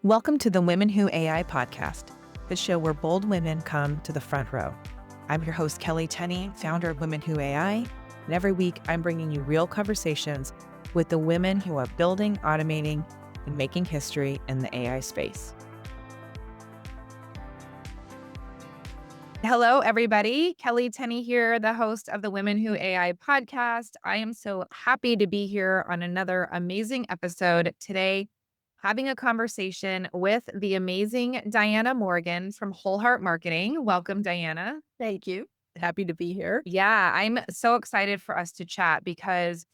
Welcome to the Women Who AI podcast, the show where bold women come to the front row. I'm your host, Kelly Tenney, founder of Women Who AI, and every week I'm bringing you real conversations with the women who are building, automating, and making history in the AI space. Hello, everybody. Kelly Tenney here, the host of the Women Who AI podcast. I am so happy to be here on another amazing episode today, having a conversation with the amazing Diana Morgan from Whole Heart Marketing. Welcome, Diana. Thank you. Happy to be here. Yeah, I'm so excited for us to chat because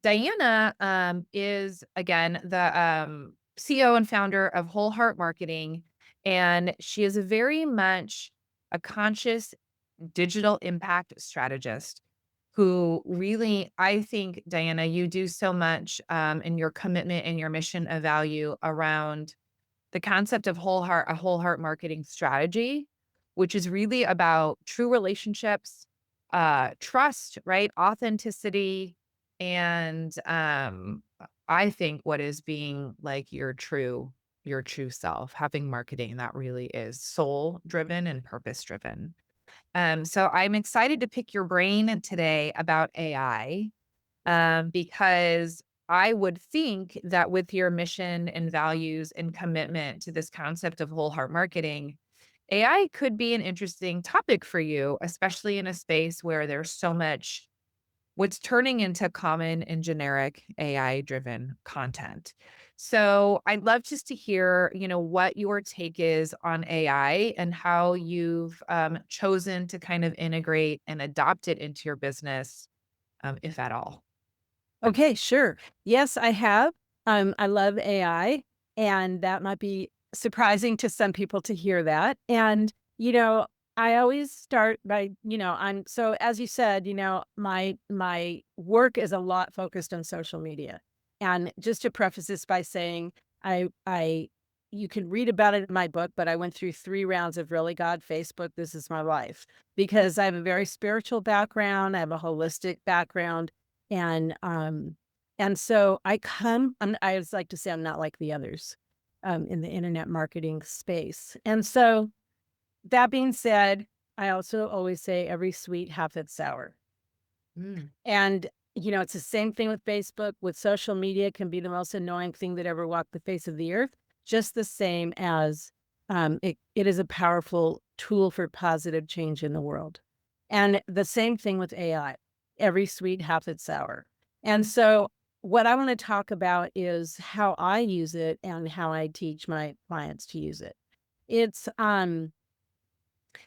Diana is, again, the CEO and founder of Whole Heart Marketing, and she is very much a conscious digital impact strategist who really, I think, Diana, you do so much in your commitment and your mission of value around the concept of a whole heart marketing strategy, which is really about true relationships, trust, right? Authenticity, and I think what is being like your true self, having marketing that really is soul driven and purpose driven. So I'm excited to pick your brain today about AI, because I would think that with your mission and values and commitment to this concept of whole heart marketing, AI could be an interesting topic for you, especially in a space where there's so much what's turning into common and generic AI driven content. So I'd love just to hear, what your take is on AI and how you've chosen to kind of integrate and adopt it into your business, if at all. Okay, sure. Yes, I have. I love AI, and that might be surprising to some people to hear that. And, I always start by, I'm so as you said, my work is a lot focused on social media. And just to preface this by saying, I you can read about it in my book, but I went through 3 rounds of really God, Facebook, this is my life. Because I have a very spiritual background, I have a holistic background, and, so I always like to say I'm not like the others, in the internet marketing space. And so that being said, I also always say every sweet half its sour. Mm. And, it's the same thing with Facebook, with social media can be the most annoying thing that ever walked the face of the earth, just the same as, it is a powerful tool for positive change in the world. And the same thing with AI, every sweet half its sour. And so what I want to talk about is how I use it and how I teach my clients to use it. It's um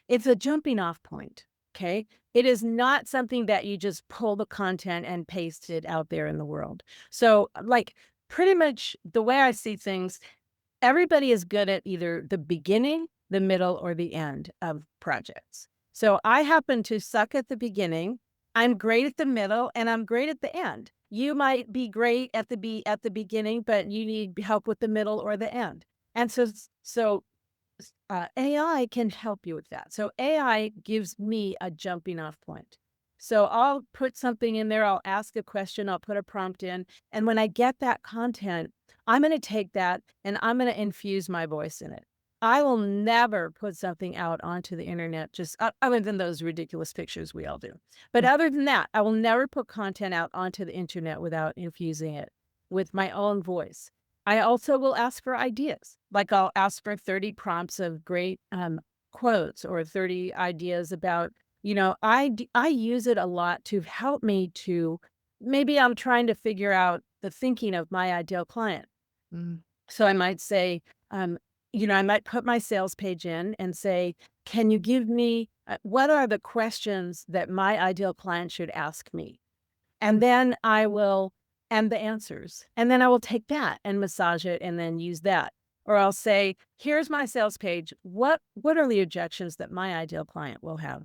it's a jumping off point, okay? It is not something that you just pull the content and paste it out there in the world. So, like, pretty much the way I see things, everybody is good at either the beginning, the middle, or the end of projects. So I happen to suck at the beginning, I'm great at the middle, and I'm great at the end. You might be great at the beginning, but you need help with the middle or the end. And so AI can help you with that. So AI gives me a jumping off point. So I'll put something in there, I'll ask a question, I'll put a prompt in, and when I get that content, I'm going to take that and I'm going to infuse my voice in it. I will never put something out onto the internet just other than those ridiculous pictures we all do. But other than that, I will never put content out onto the internet without infusing it with my own voice. I also will ask for ideas. Like I'll ask for 30 prompts of great quotes or 30 ideas about, I use it a lot to help me to, maybe I'm trying to figure out the thinking of my ideal client. Mm. So I might say, I might put my sales page in and say, can you give me, what are the questions that my ideal client should ask me? And then I will and the answers. And then I will take that and massage it and then use that. Or I'll say, here's my sales page. What are the objections that my ideal client will have?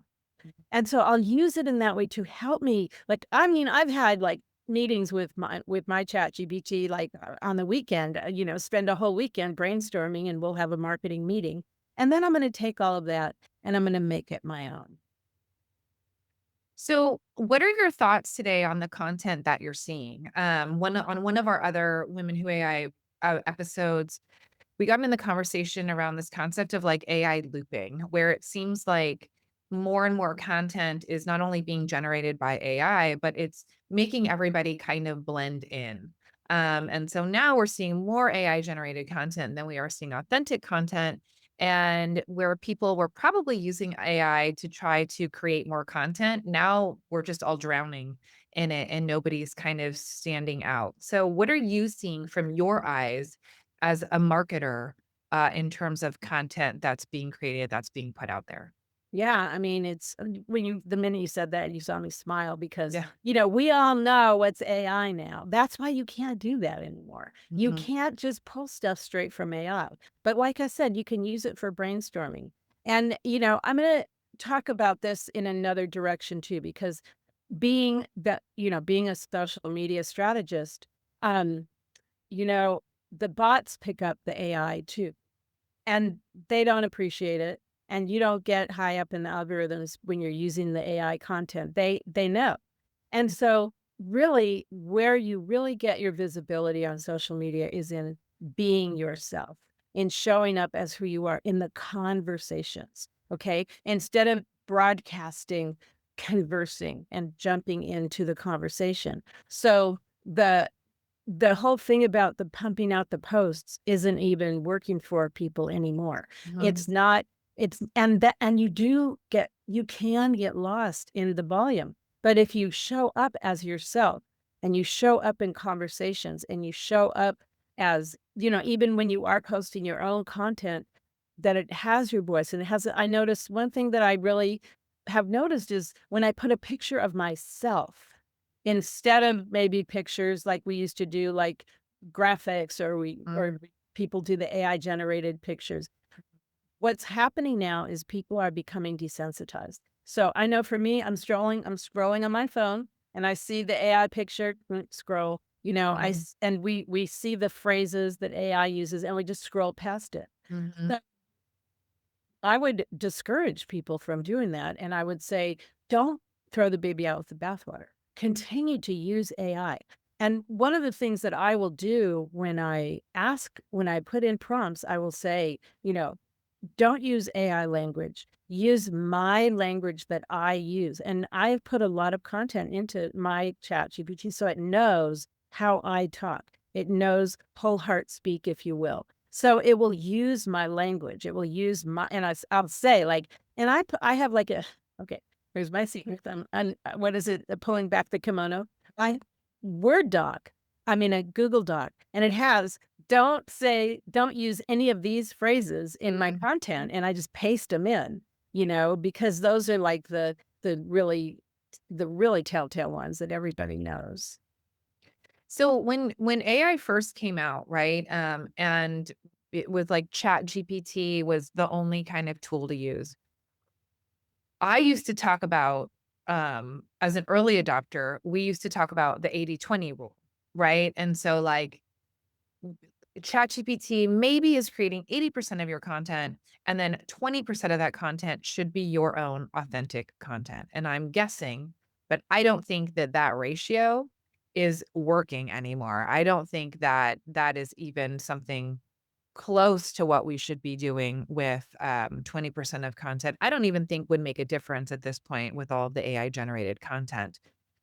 And so I'll use it in that way to help me. Like, I mean, I've had like meetings with my chat GPT, like on the weekend, spend a whole weekend brainstorming and we'll have a marketing meeting. And then I'm going to take all of that and I'm going to make it my own. So, what are your thoughts today on the content that you're seeing? On one of our other Women Who AI episodes, we got in the conversation around this concept of like AI looping, where it seems like more and more content is not only being generated by AI, but it's making everybody kind of blend in. And so now we're seeing more AI generated content than we are seeing authentic content. And where people were probably using AI to try to create more content, now we're just all drowning in it and nobody's kind of standing out. So, what are you seeing from your eyes as a marketer in terms of content that's being created, that's being put out there? Yeah, I mean, it's when you the minute you said that, you saw me smile because, Yeah. we all know what's AI now. That's why you can't do that anymore. You Mhm. can't just pull stuff straight from AI. But like I said, you can use it for brainstorming. And, I'm going to talk about this in another direction too, because being a social media strategist, um, you know, the bots pick up the AI too. And they don't appreciate it, and you don't get high up in the algorithms when you're using the AI content. They know. And so, really, where you really get your visibility on social media is in being yourself, in showing up as who you are in the conversations, okay? Instead of broadcasting, conversing, and jumping into the conversation. So, the whole thing about the pumping out the posts isn't even working for people anymore. Mhm. It's not it's and you can get lost in the volume. But if you show up as yourself and you show up in conversations and you show up as, even when you are posting your own content, that it has your voice and it has I noticed one thing that I really have noticed is when I put a picture of myself instead of maybe pictures like we used to do, like graphics or people do the AI generated pictures. What's happening now is people are becoming desensitized. So I know for me, I'm scrolling on my phone and I see the AI picture, scroll, Mhm. and we see the phrases that AI uses and we just scroll past it. Mhm. I would discourage people from doing that, and I would say, "Don't throw the baby out with the bathwater. Continue to use AI." And one of the things that I will do when I put in prompts, I will say, don't use AI language. Use my language that I use. And I've put a lot of content into my chat GPT so it knows how I talk. It knows whole heart speak, if you will. So it will use my language. It will use and I'll say like, and I have like okay, here's my secret. What is it? Pulling back the kimono. I Word doc. I mean, a Google Doc, and it has don't use any of these phrases in my Mhm. content, and I just paste them in, because those are like the really the really telltale ones that everybody knows. So when AI first came out, right? And it was like Chat GPT was the only kind of tool to use. I used to talk about as an early adopter, we used to talk about the 80-20 rule, right? And so like ChatGPT maybe is creating 80% of your content, and then 20% of that content should be your own authentic content. And I'm guessing, but I don't think that that ratio is working anymore. I don't think that that is even something close to what we should be doing with 20% of content. I don't even think would make a difference at this point with all of the AI generated content.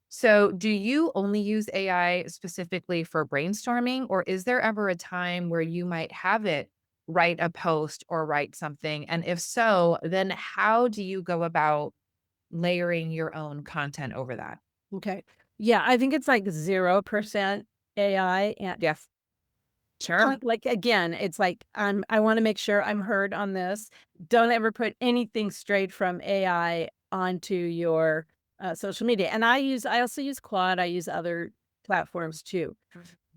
So, do you only use AI specifically for brainstorming, or is there ever a time where you might have it write a post or write something? And if so, then how do you go about layering your own content over that? Okay. Yeah, I think it's like 0% AI, and Yes. Sure. like, again, it's like, I wanna make sure I'm heard on this. Don't ever put anything straight from AI onto your, social media, and I also use Claude, I use other platforms too.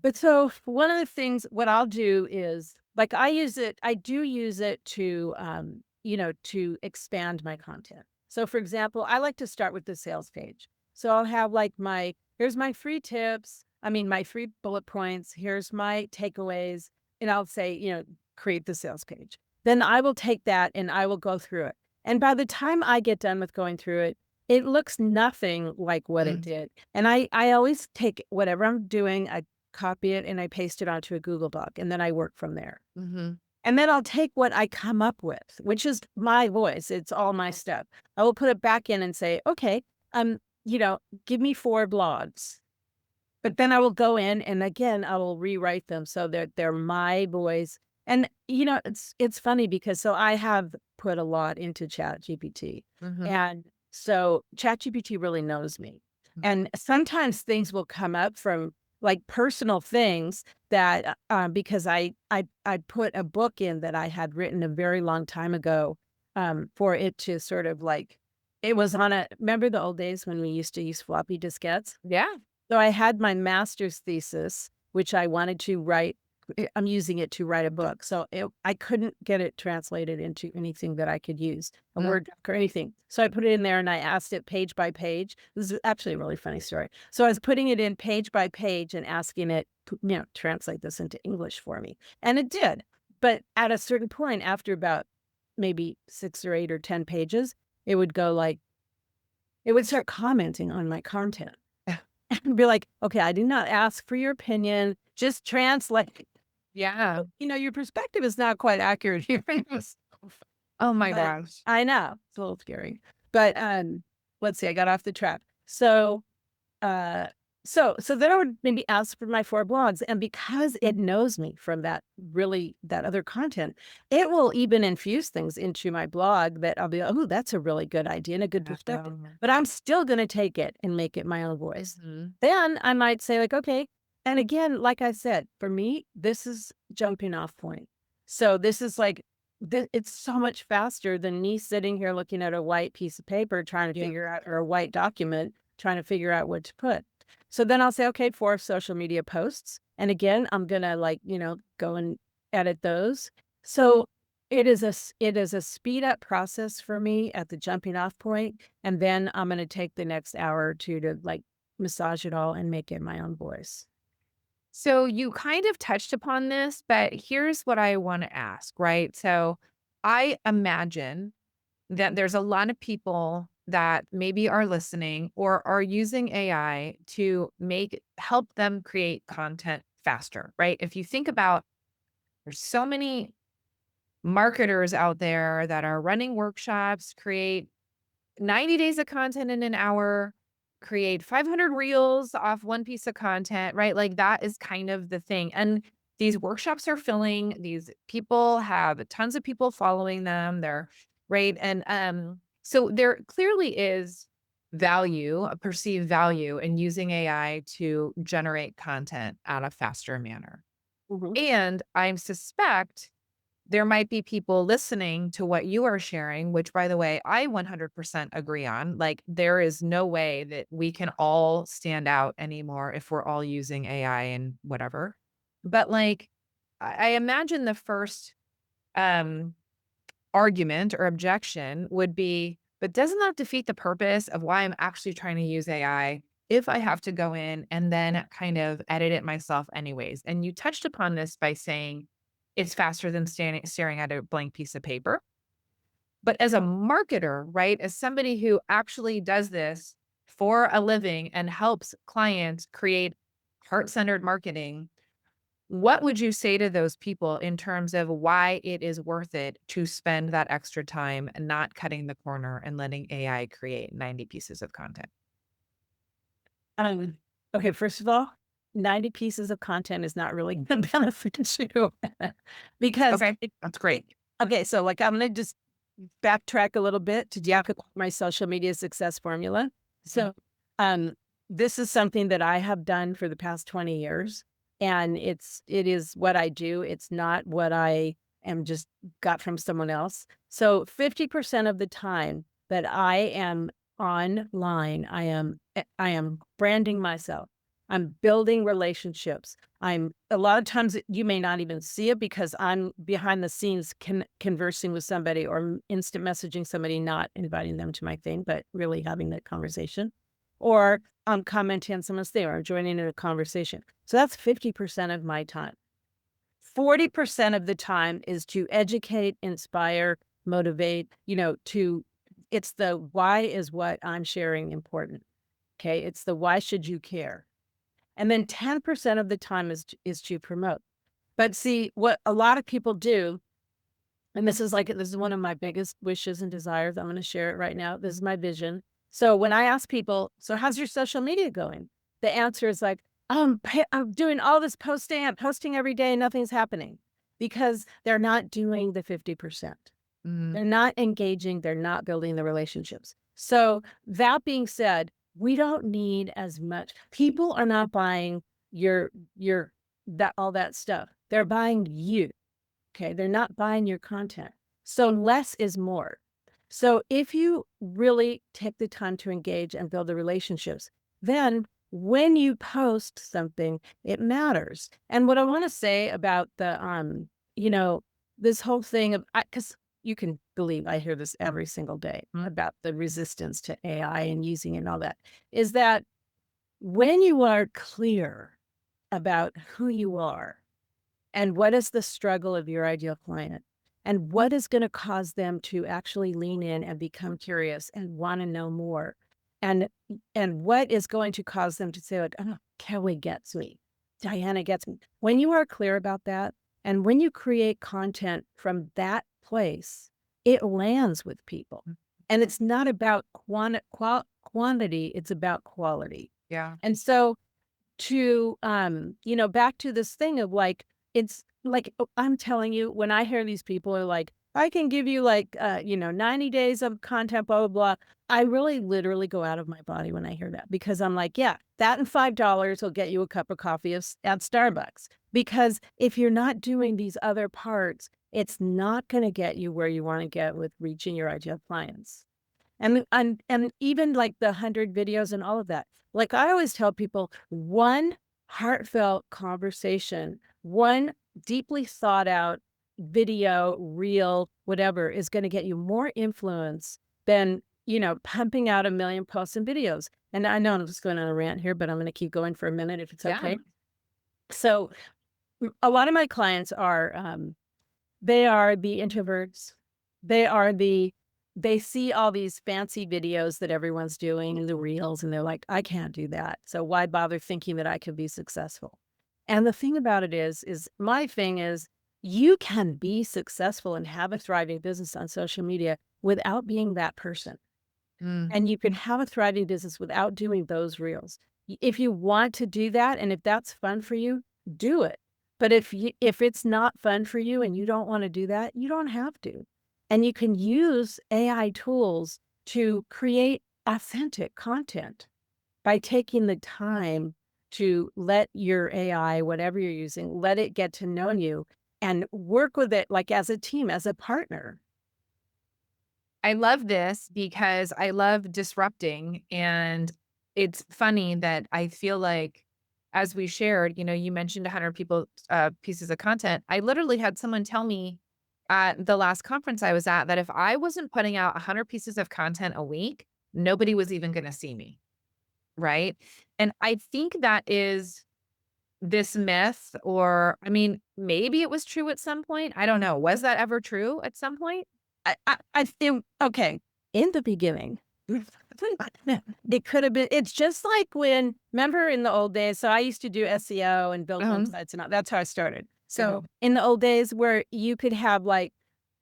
But so one of the things what I'll do is like I do use it to to expand my content. So for example, I like to start with the sales page. So I'll have like here's my free tips, my free bullet points, here's my takeaways, and I'll say, create the sales page. Then I will take that and I will go through it. And by the time I get done with going through it, it looks nothing like what it Mm, did. And I always take whatever I'm doing, I copy it and I paste it onto a Google Doc, and then I work from there. mhm. And then I'll take what I come up with, which is my voice. It's all my stuff. I will put it back in and say, okay, um, give me 4 blogs. But then I will go in and again, I will rewrite them so that they're my voice. And it's funny because so I have put a lot into Chat GPT. Mhm. And so Chat GPT really knows me. And sometimes things will come up from like personal things that because I put a book in that I had written a very long time ago for it to sort of like it was on a remember the old days when we used to use floppy diskettes? Yeah. So I had my master's thesis, which I wanted to write. I'm using it to write a book. So I couldn't get it translated into anything that I could use, a Mm. Word doc or anything. So I put it in there and I asked it page by page. This is actually a really funny story. So I was putting it in page by page and asking it, translate this into English for me. And it did. But at a certain point, after about maybe 6 or 8 or 10 pages, it would go like, it would start commenting on my content. And be like, "Okay, I did not ask for your opinion, just translate." Yeah. Your perspective is not quite accurate here. It was Oh my but gosh. I know, it's a little scary. But, let's see, I got off the track. So, uh, so then I would maybe ask for my 4 blogs, and because it knows me from that other content, it will even infuse things into my blog that I'll be, "Oh, that's a really good idea and a good perspective." Um, But I'm still gonna take it and make it my own voice. mhm. Then I might say like, "Okay," and again, like I said, for me, this is jumping off point. So this is like it's so much faster than me sitting here looking at a white piece of paper trying to Yeah. figure out or a white document trying to figure out what to put. So then I'll say, okay, 4 social media posts. And again, I'm gonna like, go and edit those. So it is a speed up process for me at the jumping off point, and then I'm gonna take the next hour or 2 to like massage it all and make it my own voice. So you kind of touched upon this, but here's what I want to ask, right? So I imagine that there's a lot of people that maybe are listening or are using AI to help them create content faster, right? If you think about there's so many marketers out there that are running workshops, create 90 days of content in an hour, create 500 reels off one piece of content, right? Like that is kind of the thing. And these workshops are filling, these people have tons of people following them. They're right. And so there clearly is value, a perceived value in using AI to generate content at a faster manner. Mhm. And I suspect there might be people listening to what you are sharing, which by the way, I 100% agree on. Like there is no way that we can all stand out anymore if we're all using AI and whatever. But like I imagine the first um argument or objection would be, but doesn't that defeat the purpose of why I'm actually trying to use AI if I have to go in and then kind of edit it myself anyways? And you touched upon this by saying it's faster than staring at a blank piece of paper. But as a marketer, right, as somebody who actually does this for a living and helps clients create heart centered marketing, what would you say to those people in terms of why it is worth it to spend that extra time and not cutting the corner and letting AI create 90 pieces of content? Um, okay, first of all, 90 pieces of content is not really gonna benefit you because Okay, that's great. okay, so like I'm gonna just backtrack a little bit to jack up my social media success formula. Mhm. So, um, this is something that I have done for the past 20 years, and it is what I do. It's not what I am just got from someone else. So, 50% of the time that I am online, I am branding myself. I'm building relationships. I'm a lot of times you may not even see it because I'm behind the scenes conversing with somebody or instant messaging somebody, not inviting them to my thing, but really having that conversation. Or I'm commenting on someone's thing or I'm joining in a conversation. So that's 50% of my time. 40% of the time is to educate, inspire, motivate, it's the why is what I'm sharing important. Okay. It's the why should you care? And then 10% of the time is to promote. But see, what a lot of people do And this is one of my biggest wishes and desires. I'm gonna share it right now. This is my vision. So when I ask people, "So how's your social media going?" The answer is like, I'm doing all this posting. I'm posting every day. Nothing's happening," because they're not doing the 50%. Mhm. They're not engaging. They're not building the relationships. So that being said, we don't need as much. People are not buying your that all that stuff. They're buying you. Okay, they're not buying your content. So less is more. So if you really take the time to engage and build the relationships, then when you post something, it matters. And what I want to say about the you know, this whole thing of, because you can believe I hear this every single day about the resistance to AI and using it and all that, is that when you are clear about who you are and what is the struggle of your ideal client? And what is going to cause them to actually lean in and become curious and want to know more? And and what is going to cause them to say, like, "Oh, Kelly gets me. Diana gets me." When you are clear about that, and when you create content from that place, it lands with people. And it's not about quantity, it's about quality. Yeah. And so to, back to this thing of like, it's like, I'm telling you, when I hear these people are like, I can give you like, 90 days of content, blah, blah, blah. I really literally go out of my body when I hear that because I'm like, yeah, that and $5 will get you a cup of coffee at Starbucks. Because if you're not doing these other parts, it's not going to get you where you want to get with reaching your ideal clients. And even like the 100 videos and all of that. Like I always tell people, one heartfelt conversation, one deeply thought out video, reel, whatever is going to get you more influence than, pumping out a million posts and videos. And I know I'm just going on a rant here, but I'm going to keep going for a minute if it's Yeah. okay. So a lot of my clients are they are the introverts. They are they see all these fancy videos that everyone's doing and the reels, and they're like, I can't do that. So why bother thinking that I could be successful? And the thing about it is my thing is you can be successful and have a thriving business on social media without being that person. Mm. And you can have a thriving business without doing those reels. If you want to do that and if that's fun for you, do it. But if it's not fun for you and you don't want to do that, you don't have to. And you can use AI tools to create authentic content by taking the time to let your AI, whatever you're using, let it get to know you and work with it like as a team, as a partner. I love this because I love disrupting, and it's funny that I feel like as we shared, you mentioned 100 people pieces of content. I literally had someone tell me at the last conference I was at that if I wasn't putting out 100 pieces of content a week, nobody was even going to see me, right? And I think that is this myth, or I mean, maybe it was true at some point. I don't know. Was that ever true at some point? I think okay, in the beginning, it could have been it's just like when remember in the old days, so I used to do SEO and build Um, websites and all that's how I started. So, in the old days where you could have like,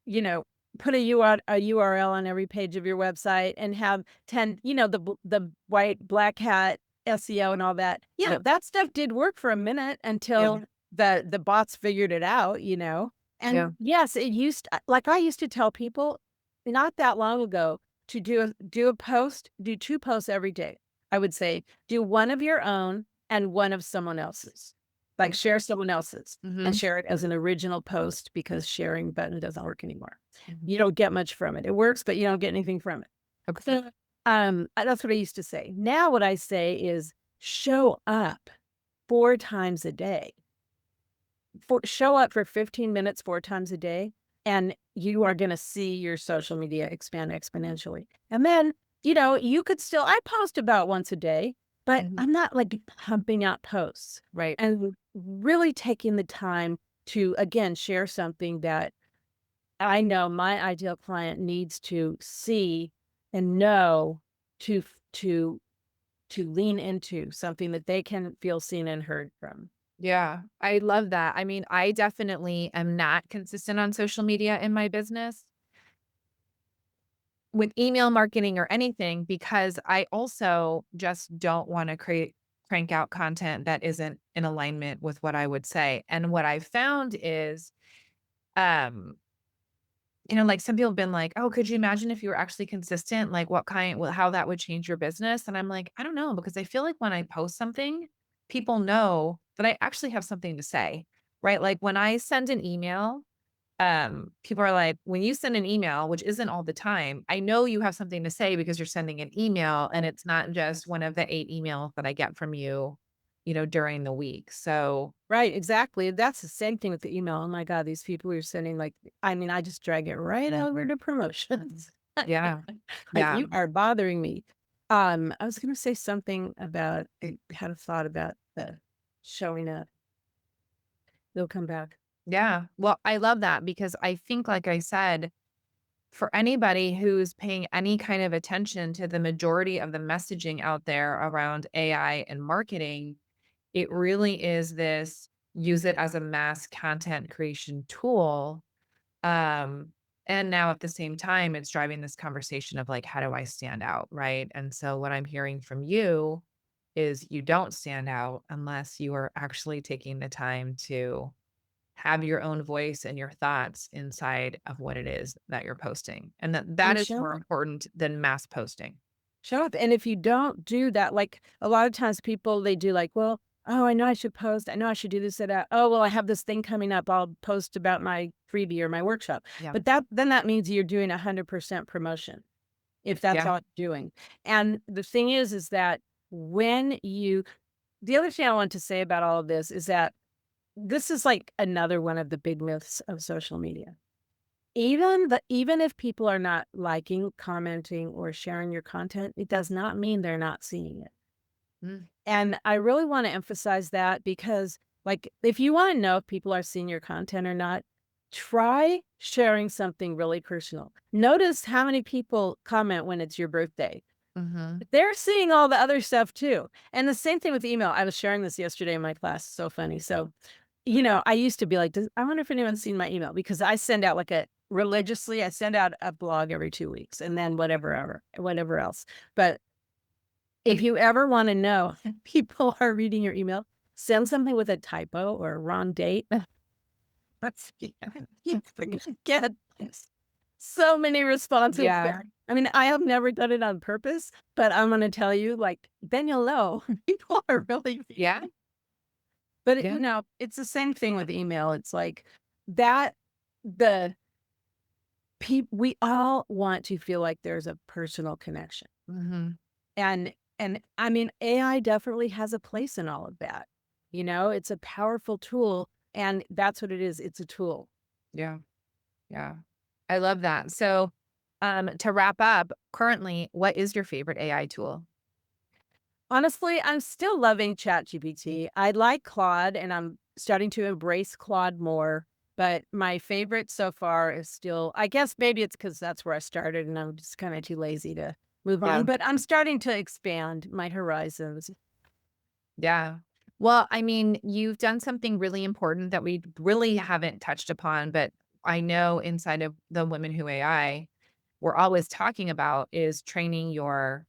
you know, put a URL on every page of your website and have 10, the white black hat SEO and all that. Yeah, that stuff did work for a minute until the bots figured it out, yeah. and yes, it used like I used to tell people not that long ago to do a post, do 2 posts every day. I would say, do one of your own and one of someone else's. Like share someone else's and Mhm. share it as an original post because sharing button doesn't work anymore. You don't get much from it. It works, but you don't get anything from it. Okay. So, that's what I used to say. Now what I say is show up 4 times a day. Show up for 15 minutes 4 times a day, and you are gonna see your social media expand exponentially. And then, you could still I post about once a day, but Mhm. I'm not, like, pumping out posts, Right. and really taking the time to, again, share something that I know my ideal client needs to see and know to f to lean into, something that they can feel seen and heard from. Yeah, I love that. I mean, I definitely am not consistent on social media in my business with email marketing or anything because I also just don't wanna crank out content that isn't in alignment with what I would say. And what I've found is, um, like some people have been like, "Oh, could you imagine if you were actually consistent? Like how that would change your business?" And I'm like, "I don't know," because I feel like when I post something, people know that I actually have something to say, right? Like when I send an email, people are like, when you send an email, which isn't all the time, I know you have something to say because you're sending an email and it's not just one of the 8 emails that I get from you, during the week. So, Right, exactly. That's the same thing with the email. Oh my god, these people are sending, like, I mean, I just drag it right over to promotions. yeah. Like, Yeah. "You are bothering me." I was gonna say something about I had a thought about the showing up. They'll come back. Yeah. Well, I love that because I think, like I said, for anybody who's paying any kind of attention to the majority of the messaging out there around AI and marketing, it really is this use it as a mass content creation tool. Um, and now at the same time, it's driving this conversation of like, how do I stand out? Right. And so what I'm hearing from you is you don't stand out unless you are actually taking the time to have your own voice and your thoughts inside of what it is that you're posting. And that And is show more important than mass posting. show up, and if you don't do that, like, a lot of times people, they do like, "Well, oh, I know I should post. I know I should do this or that. Oh, well, I have this thing coming up. I'll post about my freebie or my workshop." Yeah. But that means you're doing 100% promotion, if that's Yeah. all you're doing. And the thing is that when you the other thing I want to say about all of this is that this is like another one of the big myths of social media. Even if people are not liking, commenting, or sharing your content, it does not mean they're not seeing it. Mm, And I really want to emphasize that because, like, if you want to know if people are seeing your content or not, try sharing something really personal. Notice how many people comment when it's your birthday. mhm. They're seeing all the other stuff too. And the same thing with email. I was sharing this yesterday in my class. So funny. So, I used to be like, I wonder if anyone's seen my email because I send out like a religiously, I send out a blog every 2 weeks and then whatever else. But if you ever want to know if people are reading your email, send something with a typo or a wrong date. Let's see. You get so many responses Yeah. there. I mean, I have never done it on purpose, but I'm gonna tell you, like, then you'll know people are really Yeah. but, Yeah. it's the same thing with email. It's like that the we all want to feel like there's a personal connection. Mhm. And I mean, AI definitely has a place in all of that. It's a powerful tool, and that's what it is. It's a tool. Yeah. Yeah. I love that. So, to wrap up, currently, what is your favorite AI tool? Honestly, I'm still loving ChatGPT. I like Claude, and I'm starting to embrace Claude more. But my favorite so far is still, I guess maybe it's because that's where I started, and I'm just kind of too lazy to move Yeah. on. But I'm starting to expand my horizons. Yeah. Well, I mean, you've done something really important that we really haven't touched upon, but I know inside of the Women Who AI, we're always talking about is training your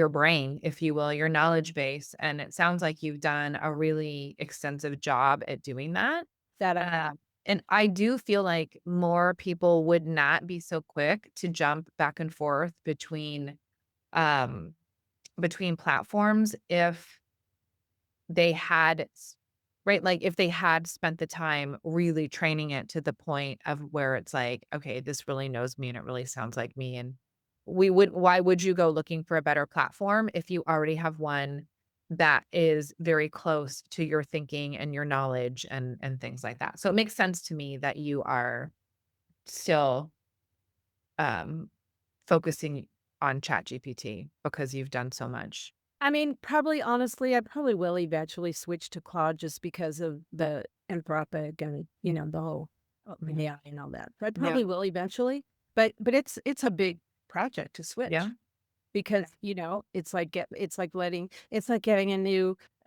brain, if you will, your knowledge base. And it sounds like you've done a really extensive job at doing that. That I Uh, and I do feel like more people would not be so quick to jump back and forth um, between platforms if they had right, like, if they had spent the time really training it to the point of where it's like, "Okay, this really knows me and it really sounds like me," and why would you go looking for a better platform if you already have one that is very close to your thinking and your knowledge and things like that? So it makes sense to me that you are still, um, focusing on ChatGPT because you've done so much. I mean, probably honestly, I probably will eventually switch to Claude just because of the Anthropic and, the whole AI and all that. So I Yeah. probably will eventually, but it's a big project to Yeah. switch. because, it's like getting a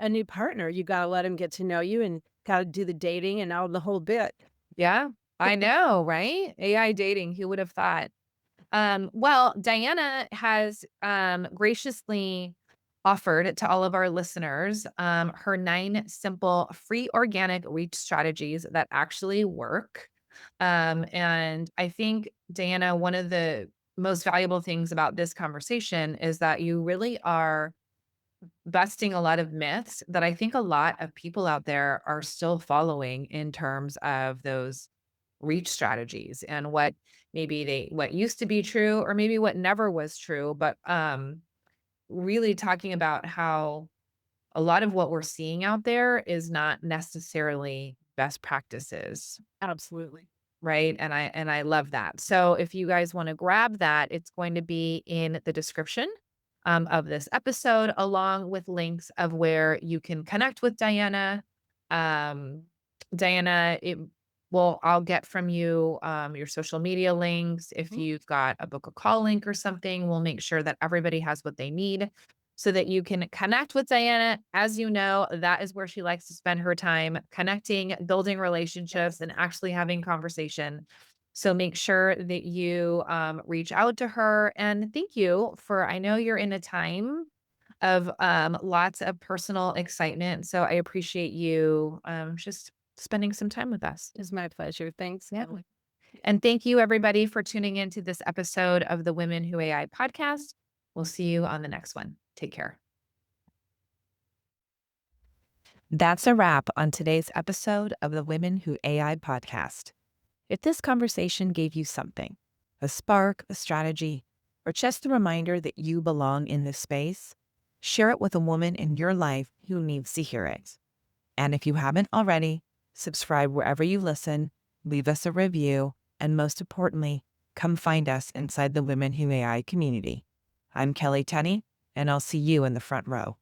new partner. You gotta let him get to know you and gotta do the dating and all the whole bit. Yeah, I know, right? AI dating, who would have thought? Well, Diana has graciously offered to all of our listeners her 9 simple free organic reach strategies that actually work. And I think, Diana, one of the most valuable things about this conversation is that you really are busting a lot of myths that I think a lot of people out there are still following in terms of those reach strategies and what used to be true or maybe what never was true, but really talking about how a lot of what we're seeing out there is not necessarily best practices. Absolutely. Right, and I love that. So if you guys wanna grab that, it's going to be in the description, of this episode, along with links of where you can connect with Diana. Um, Diana, I'll get from you, your social media links. If Mhm. you've got a book a call link or something, we'll make sure that everybody has what they need so that you can connect with Diana. As you know, that is where she likes to spend her time connecting, building relationships, Yes. and actually having conversation. So make sure that you reach out to her. And thank you for, I know you're in a time of lots of personal excitement. So I appreciate you just spending some time with us. It's my pleasure. Thanks, Yeah. Kelly. And thank you, everybody, for tuning into this episode of the Women Who AI podcast. We'll see you on the next one. Take care. That's a wrap on today's episode of the Women Who AI podcast. If this conversation gave you something, a spark, a strategy, or just a reminder that you belong in this space, share it with a woman in your life who needs to hear it. And if you haven't already, subscribe wherever you listen, leave us a review, and most importantly, come find us inside the Women Who AI community. I'm Kelly Tenney, and I'll see you in the front row.